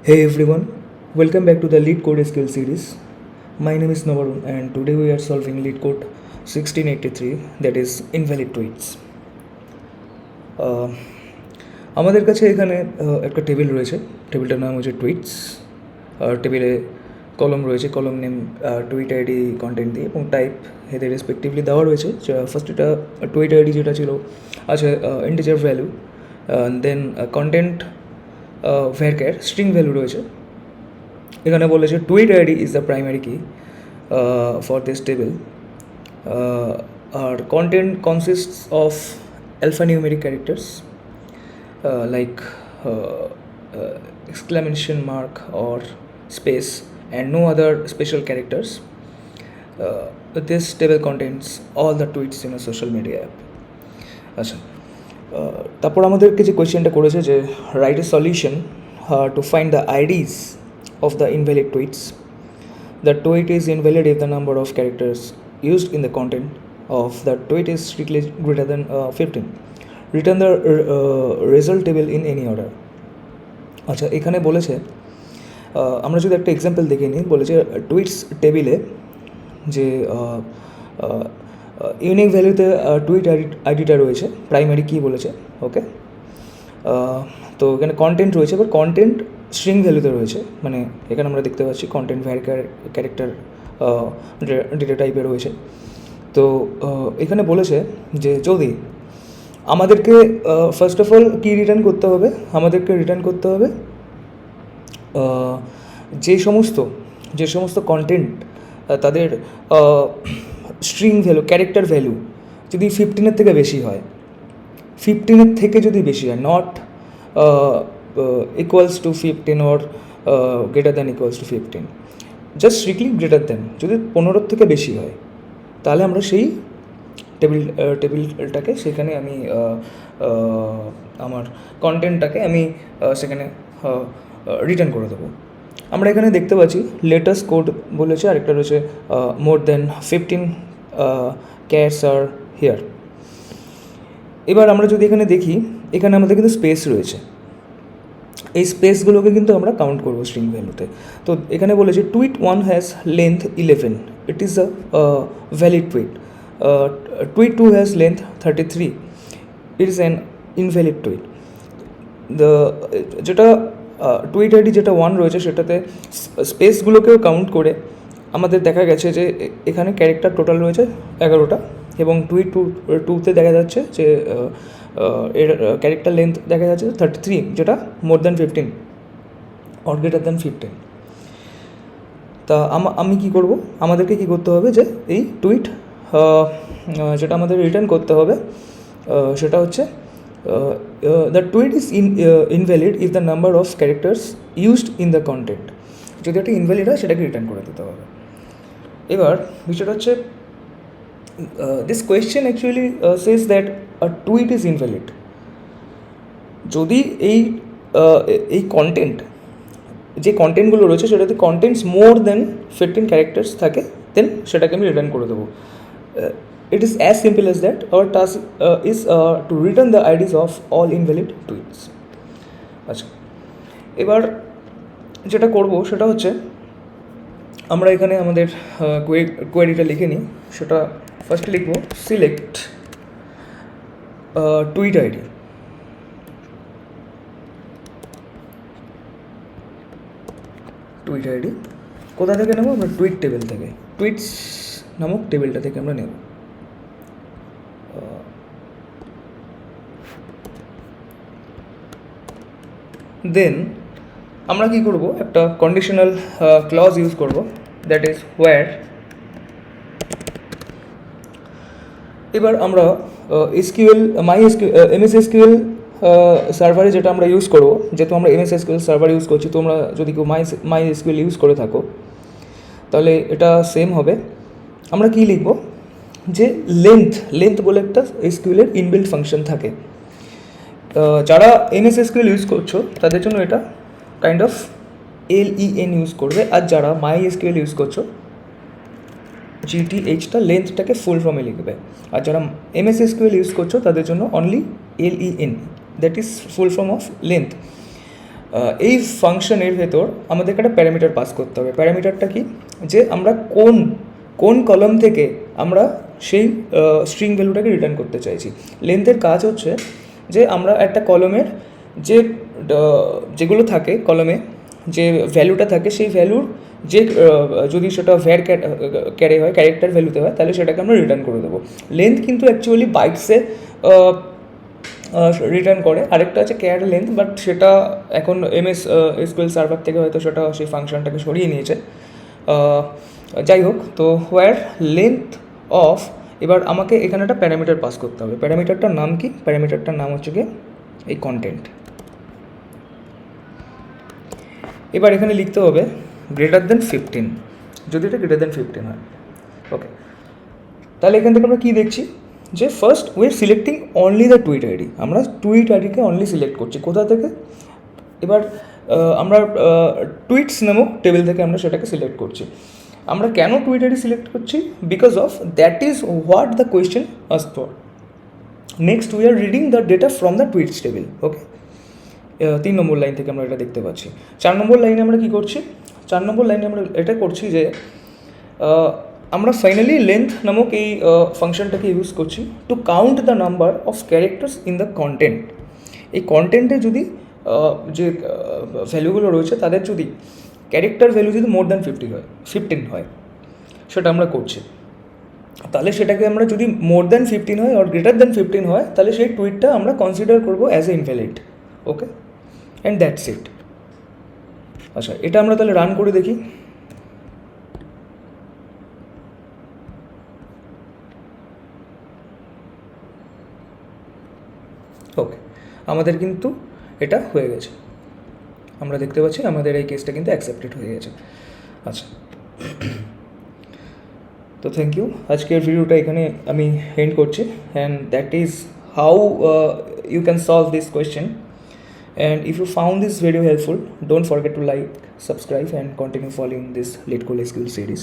Hey everyone, welcome back to the Lead Code SQL series. My name is Navarun and today we are solving Lead Code 1683, that is invalid tweets. আমাদের কাছে এখানে একটা table রয়েছে, টেবিলটার নাম হচ্ছে tweets. টেবিলে কলম রয়েছে, কলম নেম টুইট আইডি কন্টেন্ট দিয়ে এবং টাইপ এদের রেসপেক্টিভলি দেওয়া রয়েছে। ফার্স্ট এটা টুইট আইডি যেটা ছিল আছে integer value, then content varchar string value রয়েছে। এখানে বলেছে tweet ID is the primary key for this table, আর content consists of alphanumeric characters like exclamation mark or space and no other special characters. This table contains all the tweets in a social media app. আচ্ছা, তারপর আমাদেরকে যে কোয়েশ্চেনটা করেছে যে write a solution to find the IDs of the invalid tweets. The tweet is invalid if the number of characters used in the content of the tweet is strictly greater than 15. Return the result table in any order. আচ্ছা, এখানে বলেছে আমরা যদি একটা example দেখে নিই, বলেছে tweets টেবিলে যে ইউনিক ভ্যালুতে টুইট আইডিটা রয়েছে, প্রাইমারি কি বলেছে, ওকে। তো এখানে কন্টেন্ট রয়েছে, এবার কন্টেন্ট স্ট্রিং ভ্যালুতে রয়েছে, মানে এখানে আমরা দেখতে পাচ্ছি কন্টেন্ট ক্যারেক্টার ডেটা টাইপে রয়েছে। তো এখানে বলেছে যে যদি আমাদেরকে ফার্স্ট অফ অল কী রিটার্ন করতে হবে, আমাদেরকে রিটার্ন করতে হবে যে সমস্ত কন্টেন্ট তাদের স্ট্রিং ভ্যালু, ক্যারেক্টার ভ্যালু যদি 15-এর থেকে বেশি হয়, 15-এর থেকে যদি বেশি হয়, not equals to 15 or greater than equals to 15, just strictly greater than, যদি 15-এর থেকে বেশি হয়, তাহলে আমরা সেই টেবিলটাকে সেখানে আমি আমার কন্টেন্টটাকে আমি সেখানে রিটার্ন করে দেবো। আমরা এখানে দেখতে পাচ্ছি লেটেস্ট কোড বলেছে, আরেকটা রয়েছে মোর দেন 15 ক্যাটস আর হিয়ার। এবার আমরা যদি এখানে দেখি, এখানে আমাদের কিন্তু স্পেস রয়েছে, এই স্পেসগুলোকে কিন্তু আমরা কাউন্ট করবো স্ট্রিং ভ্যালুতে। তো এখানে বলেছে tweet 1 has length 11, it is a valid tweet. Tweet 2 has length 33, it is an invalid tweet. যেটা টুইট আইডি যেটা 1 রয়েছে সেটাতে স্পেসগুলোকেও কাউন্ট করে আমাদের দেখা গেছে যে এখানে ক্যারেক্টার টোটাল রয়েছে 11টা, এবং টুইট 2তে দেখা যাচ্ছে যে এর ক্যারেক্টার লেন্থ দেখা যাচ্ছে 33, যেটা more than 15 or greater than 15। তা আমি কী করবো, আমাদেরকে কী করতে হবে যে এই টুইট যেটা আমাদের রিটার্ন করতে হবে সেটা হচ্ছে the tweet is invalid if the number of characters used in the content. যদি একটা ইনভ্যালিড হয় সেটাকে রিটার্ন করে দিতে হবে। এবার বিষয়টা হচ্ছে this question actually says that a tweet is invalid যদি এই কন্টেন্ট, যে কন্টেন্টগুলো রয়েছে সেটাতে কন্টেন্টস মোর দেন 15 ক্যারেক্টার্স থাকে, দেন সেটাকে আমি রিটার্ন করে দেবো। It is as simple as that. Our task is to return the IDs of all invalid tweets. আচ্ছা, এবার যেটা করবো সেটা হচ্ছে আমরা এখানে আমাদের কোয়েরিটা লিখে নিই। সেটা ফার্স্টে লিখবো select tweet ID, tweet ID কোথা থেকে নেবো আমরা, টুইট টেবিল থেকে, টুইটস নামক টেবিলটা থেকে আমরা নেব। দেন আমরা কি করব, একটা কন্ডিশনাল ক্লজ ইউজ করব, দ্যাট ইজ হোয়ার। এবার আমরা এমএস এসকিউএল সার্ভারে যেটা আমরা ইউজ করব, যেহেতু আমরা এমএস এসকিউএল সার্ভার ইউজ করছি, তোমরা যদি কেউ মাই এসকিউএল ইউজ করে থাকো তাহলে এটা সেম হবে। আমরা কি লিখব যে লেন্থ বলে একটা এসকিউএলের ইনবিল্ট ফাংশন থাকে। যারা এমএস এসকিউএল ইউজ করছো তাদের জন্য এটা কাইন্ড অফ LEN ইউজ করবে, আর যারা মাই এসকিউএল ইউজ করছো GTHটা লেন্থটাকে ফুল ফর্মে লিখবে, আর যারা এমএস এসকিউএল ইউজ করছো তাদের জন্য only LEN, that is full form of length. এই ফাংশনের ভেতর আমাদেরকে একটা প্যারামিটার পাস করতে হবে। প্যারামিটারটা কি, যে আমরা কোন কোন কলাম থেকে আমরা সেই স্ট্রিং ভ্যালুটাকে রিটার্ন করতে চাইছি। লেন্থের কাজ হচ্ছে যে আমরা একটা কলমের যে যেগুলো থাকে কলমে, যে ভ্যালুটা থাকে, সেই ভ্যালুর যে যদি সেটা ক্যারে হয়, ক্যারেক্টার ভ্যালুতে হয়, তাহলে সেটাকে আমরা রিটার্ন করে দেবো। লেন্থ কিন্তু অ্যাকচুয়ালি বাইটসে রিটার্ন করে। আরেকটা আছে ক্যার লেন্থ, বাট সেটা এখন MS SQL সার্ভার থেকে হয়তো সেটা সেই ফাংশনটাকে সরিয়ে নিয়েছে। যাই হোক, তো হোয়ার লেন্থ অফ, এবার আমাকে এখানে একটা প্যারামিটার পাস করতে হবে। প্যারামিটারটার নাম কি? প্যারামিটারটার নাম হচ্ছে গিয়ে এই কন্টেন্ট। এবার এখানে লিখতে হবে গ্রেটার দেন 15, যদি এটা গ্রেটার দেন 15 হয়। ওকে, তাহলে এখান থেকে আমরা কী দেখছি, যে first we are selecting only the tweet ID. আমরা টুইট আইডিকে অনলি সিলেক্ট করছি। কোথা থেকে? এবার আমরা টুইটস নামক টেবিল থেকে আমরা সেটাকে সিলেক্ট করছি। আমরা কেন টুইট আইডি সিলেক্ট করছি? Because of that is what the question ask for. Next we are reading the data from the tweets table. Okay, 3 number line থেকে আমরা এটা দেখতে পাচ্ছি। 4 নম্বর লাইনে আমরা কী করছি? 4 নম্বর লাইনে আমরা এটা করছি যে আমরা ফাইনালি লেন্থ নামক এই ফাংশনটাকে ইউজ করছি to count the number of characters in the content. এই কন্টেন্টে যদি যে ভ্যালুগুলো রয়েছে তাদের যদি ক্যারেক্টার ভ্যালু যদি মোর দ্যান 15 হয়, সেটা আমরা করছি। তাহলে সেটাকে আমরা যদি মোর দ্যান 15 হয় আর গ্রেটার দ্যান 15 হয়, তাহলে সেই টুইটটা আমরা কনসিডার করবো as a invalid. Okay, and that's it. আচ্ছা, এটা আমরা তাহলে রান করে দেখি। ওকে, আমাদের কিন্তু এটা হয়ে গেছে। আমরা দেখতে পাচ্ছি আমাদের এই কেসটা কিন্তু অ্যাকসেপ্টেড হয়ে গেছে। আচ্ছা, তো থ্যাংক ইউ। আজকের ভিডিওটা এখানে আমি এন্ড করছি, and that is how you can solve this question. And if you found this video helpful, don't forget to like, subscribe and continue following this LeetCode SQL series.